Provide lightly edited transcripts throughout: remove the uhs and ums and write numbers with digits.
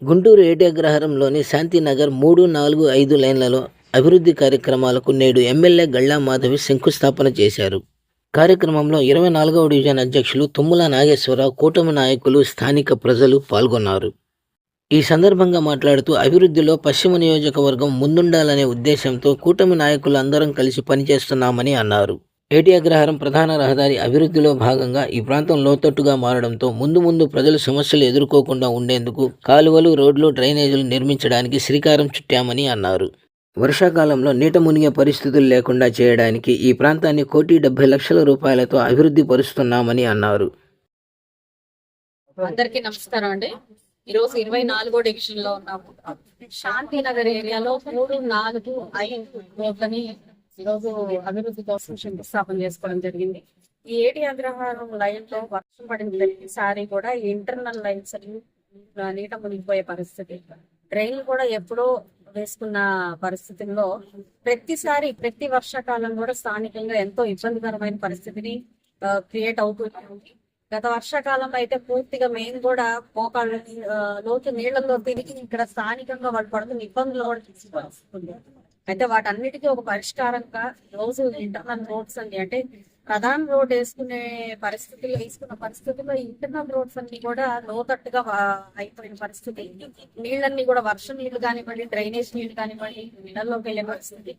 గుంటూరు ఏటియాగ్రహారంలోని శాంతినగర్ 3, 4, 5 లైన్లలో అభివృద్ధి కార్యక్రమాలకు నేడు ఎమ్మెల్యే గళ్ళా మాధవి శంకుస్థాపన చేశారు. కార్యక్రమంలో 24వ డివిజన్ అధ్యక్షులు తుమ్మల నాగేశ్వరరావు, కూటమి నాయకులు, స్థానిక ప్రజలు పాల్గొన్నారు. ఈ సందర్భంగా మాట్లాడుతూ అభివృద్ధిలో పశ్చిమ నియోజకవర్గం ముందుండాలనే ఉద్దేశంతో కూటమి నాయకులు అందరం కలిసి పనిచేస్తున్నామని అన్నారు. ఏటియాగ్రహారం ప్రధాన రహదారి అభివృద్ధిలో భాగంగా ఈ ప్రాంతం లోతట్టుగా మారడంతో ముందు ప్రజలు సమస్యలు ఎదుర్కోకుండా ఉండేందుకు కాలువలు, రోడ్లు, డ్రైనేజీలు నిర్మించడానికి శ్రీకారం చుట్టామని అన్నారు. వర్షాకాలంలో నీట మునిగే పరిస్థితులు లేకుండా చేయడానికి ఈ ప్రాంతాన్ని 1,70,00,000 రూపాయలతో అభివృద్ధి పరుస్తున్నామని అన్నారు. అందరికీ నమస్కారం అండి. ఈరోజు 24వ డివిజన్ లో ఉన్నాము. శాంతినగర్ ఏరియాలో 3, 4, 5 రోడ్లని ఈరోజు అభివృద్ధి కోసం శంకుస్థాపన చేసుకోవడం జరిగింది. ఈ ఏటియాగ్రహారం లైన్ లో వర్షం పడిన ప్రతిసారి కూడా ఇంటర్నల్ లైన్స్ నీట మునిగిపోయే పరిస్థితి, డ్రైన్లు కూడా ఎప్పుడో వేసుకున్న పరిస్థితుల్లో ప్రతి వర్షాకాలం కూడా స్థానికంగా ఎంతో ఇబ్బందికరమైన పరిస్థితిని క్రియేట్ అవుతుంది. గత వర్షాకాలంలో అయితే పూర్తిగా మేము కూడా మోకాళ్ళ లోతు నీళ్లలో తిరిగి ఇక్కడ స్థానికంగా వాళ్ళు పడుతున్న ఇబ్బందులు కూడా తీసుకోవాల్సింది. అయితే వాటన్నిటికీ ఒక పరిష్కారంగా రోజు ఇంటర్నల్ రోడ్స్ అన్ని, అంటే ప్రధాన రోడ్ వేసుకున్న పరిస్థితుల్లో ఇంటర్నల్ రోడ్స్ అన్ని కూడా లోతట్టుగా అయిపోయిన పరిస్థితి. నీళ్ళన్నీ కూడా వర్షం నీళ్లు కానివ్వండి, డ్రైనేజ్ నీళ్లు కానివ్వండి, నీళ్ళలోకి వెళ్ళే పరిస్థితి,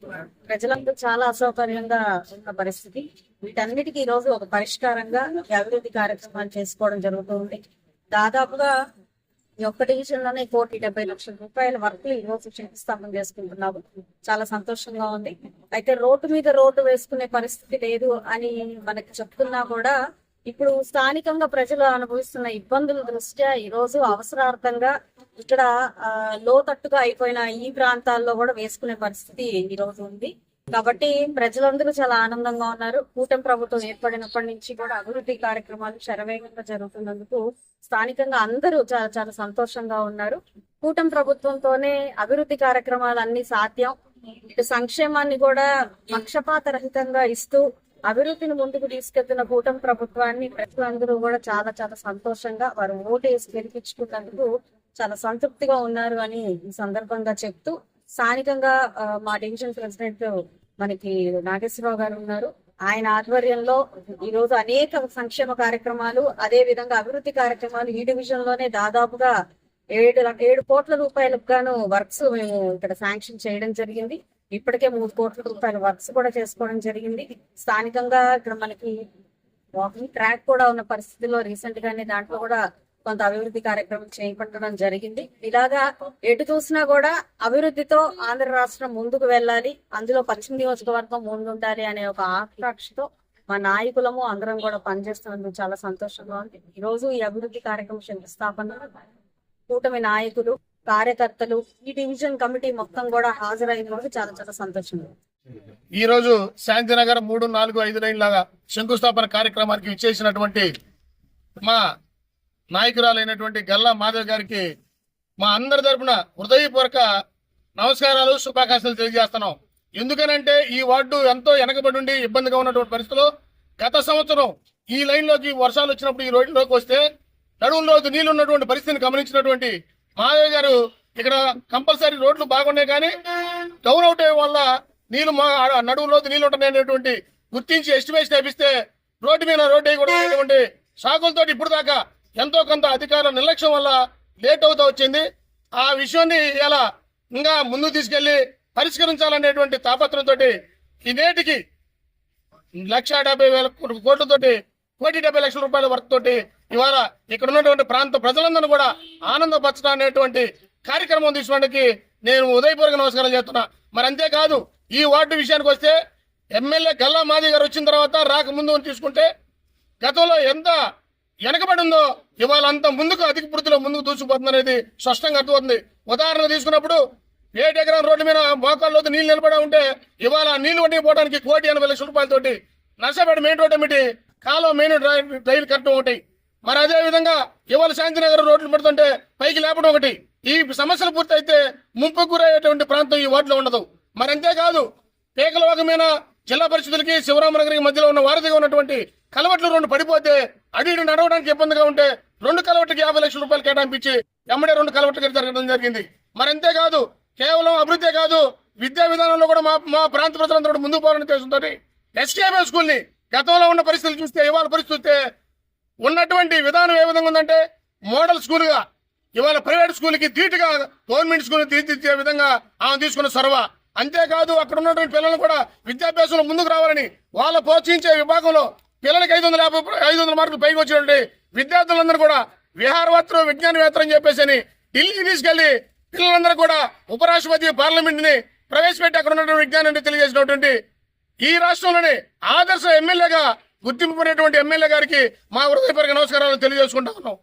ప్రజలందరూ చాలా అసౌకర్యంగా ఉన్న పరిస్థితి. వీటన్నిటికీ ఈ రోజు ఒక పరిష్కారంగా అభివృద్ధి కార్యక్రమాలు చేసుకోవడం జరుగుతుంది. దాదాపుగా ఈ ఒక్క డివిజన్ లోనే 1,70,00,000 రూపాయల వర్క్లు ఈ రోజు శంకుస్థాపన చేసుకుంటున్నాము. చాలా సంతోషంగా ఉంది. అయితే రోడ్డు మీద రోడ్డు వేసుకునే పరిస్థితి లేదు అని మనకి చెప్తున్నా కూడా ఇప్పుడు స్థానికంగా ప్రజలు అనుభవిస్తున్న ఇబ్బందుల దృష్ట్యా ఈ రోజు అవసరార్థంగా ఇక్కడ లోతట్టుగా అయిపోయిన ఈ ప్రాంతాల్లో కూడా వేసుకునే పరిస్థితి ఈ రోజు ఉంది. కాబట్టి ప్రజలందరూ చాలా ఆనందంగా ఉన్నారు. కూటమి ప్రభుత్వం ఏర్పడినప్పటి నుంచి కూడా అభివృద్ధి కార్యక్రమాలు శరవేగంగా జరుగుతున్నందుకు స్థానికంగా అందరూ చాలా చాలా సంతోషంగా ఉన్నారు. కూటమి ప్రభుత్వంతోనే అభివృద్ధి కార్యక్రమాలు అన్ని సాధ్యం. ఇటు సంక్షేమాన్ని కూడా పక్షపాత రహితంగా ఇస్తూ అభివృద్ధిని ముందుకు తీసుకెళ్తున్న కూటమి ప్రభుత్వాన్ని ప్రజలందరూ కూడా చాలా చాలా సంతోషంగా వారు ఓటేసి గెలిపించుకున్నందుకు చాలా సంతృప్తిగా ఉన్నారు అని ఈ సందర్భంగా చెప్తూ, స్థానికంగా మా డివిజన్ ప్రెసిడెంట్ మనకి నాగేశ్వరరావు గారు ఉన్నారు. ఆయన ఆధ్వర్యంలో ఈ రోజు అనేక సంక్షేమ కార్యక్రమాలు, అదే విధంగా అభివృద్ధి కార్యక్రమాలు ఈ డివిజన్ లోనే దాదాపుగా 7 కోట్ల రూపాయలకు గాను వర్క్స్ మేము ఇక్కడ శాంక్షన్ చేయడం జరిగింది. ఇప్పటికే 3 కోట్ల రూపాయల వర్క్స్ కూడా చేసుకోవడం జరిగింది. స్థానికంగా ఇక్కడ మనకి వాకింగ్ ట్రాక్ కూడా ఉన్న పరిస్థితుల్లో రీసెంట్ గానే దాంట్లో కూడా కొంత అభివృద్ధి కార్యక్రమం చేపట్టడం జరిగింది. ఇలాగా ఎటు చూసినా కూడా అభివృద్ధితో ఆంధ్ర రాష్ట్రం ముందుకు వెళ్ళాలి, అందులో పశ్చిమ నియోజకవర్గం ముందుండాలి అనే ఒక ఆకాంక్షతో మా నాయకులము అందరం కూడా పనిచేస్తున్నందుకు చాలా సంతోషంగా ఉంది. ఈ రోజు ఈ అభివృద్ధి కార్యక్రమం శంకుస్థాపన కూటమి నాయకులు, కార్యకర్తలు, ఈ డివిజన్ కమిటీ మొత్తం కూడా హాజరైన చాలా చాలా సంతోషంగా. ఈ రోజు శాంతినగర్ 3, 4, 5 లైన్ల శంకుస్థాపన కార్యక్రమానికి ఇచ్చేసినటువంటి మా నాయకురాలైనటువంటి గల్లా మాధవ్ గారికి మా అందరి తరపున హృదయపూర్వక నమస్కారాలు, శుభాకాంక్షలు తెలియజేస్తున్నాం. ఎందుకనంటే ఈ వార్డు ఎంతో వెనకబడి ఉండి ఇబ్బందిగా ఉన్నటువంటి పరిస్థితుల్లో గత సంవత్సరం ఈ లైన్లోకి వర్షాలు వచ్చినప్పుడు ఈ రోడ్లోకి వస్తే నడువుల్లోకి నీళ్లు ఉన్నటువంటి పరిస్థితిని గమనించినటువంటి మాధవ్ గారు ఇక్కడ కంపల్సరీ రోడ్లు బాగున్నాయి కానీ డౌన్ అవుట్ అయ్యే వల్ల నడువుల్లోకి నీళ్లు ఉంటున్నాయనేటువంటి గుర్తించి ఎస్టిమేషన్ వేపిస్తే రోడ్డు మీద రోడ్డు వేయకూడదు సాకులతో ఇప్పుడు దాకా ఎంతో కొంత అధికారుల నిర్లక్ష్యం వల్ల లేట్ అవుతూ వచ్చింది. ఆ విషయాన్ని ఇలా ఇంకా ముందుకు తీసుకెళ్లి పరిష్కరించాలనేటువంటి తాపత్రంతో ఈ నేటికి 1,70,000 కోట్లతోటి 1,70,00,000 రూపాయల వర్క్ తోటి ఇవాళ ఇక్కడ ఉన్నటువంటి ప్రాంత ప్రజలందరూ కూడా ఆనందపరచడం అనేటువంటి కార్యక్రమం తీసుకోవడానికి నేను ఉదయపూర్వక నమస్కారం చేస్తున్నా. మరి అంతేకాదు ఈ వార్డు విషయానికి వస్తే ఎమ్మెల్యే గల్లా మాధవి గారు వచ్చిన తర్వాత రాకముందు తీసుకుంటే గతంలో ఎంత వెనకబడి ఉందో ఇవాళ అంత ముందుకు అధిక పూర్తిలో ముందుకు దూసుకుపోతుంది అనేది స్పష్టంగా అర్థమవుతుంది. ఉదాహరణ తీసుకున్నప్పుడు 7 ఎకరాల రోడ్డు మీద మోకాళ్ళలో నీళ్లు నిలబడి ఉంటే ఇవాళ నీళ్లు వండిపోవడానికి 1,80,00,000 రూపాయలతోటి నర్సపేట మెయిన్ రోడ్ ఏమిటి, కాలువ మెయిన్ రైలు కట్టడం ఒకటి, మరి అదే విధంగా ఇవాళ శాంతినగర్ రోడ్లు పడుతుంటే పైకి లేపడం ఒకటి. ఈ సమస్యలు పూర్తయితే ముంపు గురయ్యేటువంటి ప్రాంతం ఈ వార్డులో ఉండదు. మరి అంతేకాదు పేకల వాగమైన జిల్లా పరిషత్తులకి శివరామనగర్కి మధ్యలో ఉన్న వారధిగా ఉన్నటువంటి కలవట్లు 2 పడిపోతే అటు ఇటు నడవడానికి ఇబ్బందిగా ఉంటే 2 కలవట్లకి 50 లక్షల రూపాయలు కేటాయించి ఎమ్మడే 2 కలవట్లు జరగడం జరిగింది. మరి అంతేకాదు కేవలం అభివృద్ధి కాదు, విద్యా విధానంలో కూడా మా ప్రాంత ప్రజలందరూ ముందుకు పోవాలని ఉద్దేశంతో ఎస్కేఎంఎల్ స్కూల్ ని గతంలో ఉన్న పరిస్థితులు చూస్తే ఇవాళ పరిస్థితి చూస్తే ఉన్నటువంటి విధానం ఏ విధంగా ఉందంటే మోడల్ స్కూల్ గా ఇవాళ ప్రైవేట్ స్కూల్ కి ధీటుగా గవర్నమెంట్ స్కూల్ తీర్చిదిద్దే విధంగా ఆమె తీసుకున్న చొరవ. అంతేకాదు అక్కడ ఉన్నటువంటి పిల్లలు కూడా విద్యాభ్యాసంలో ముందుకు రావాలని వాళ్ళ ప్రోత్సహించే విభాగంలో పిల్లలకి 500 మార్కులు పైకి వచ్చినటువంటి విద్యార్థులందరూ కూడా విహారవేత్తలు విజ్ఞానవేత్తలు అని చెప్పేసి ఢిల్లీకి తీసుకెళ్లి పిల్లలందరూ కూడా ఉపరాష్ట్రపతి పార్లమెంట్ ని ప్రవేశపెట్టి అక్కడ ఉన్నటువంటి విజ్ఞానాన్ని తెలియజేసినటువంటి ఈ రాష్ట్రంలోనే ఆదర్శ ఎమ్మెల్యేగా గుర్తింపు పొందినటువంటి ఎమ్మెల్యే గారికి మా హృదయపూర్వక నమస్కారాలు తెలియజేసుకుంటా ఉన్నాం.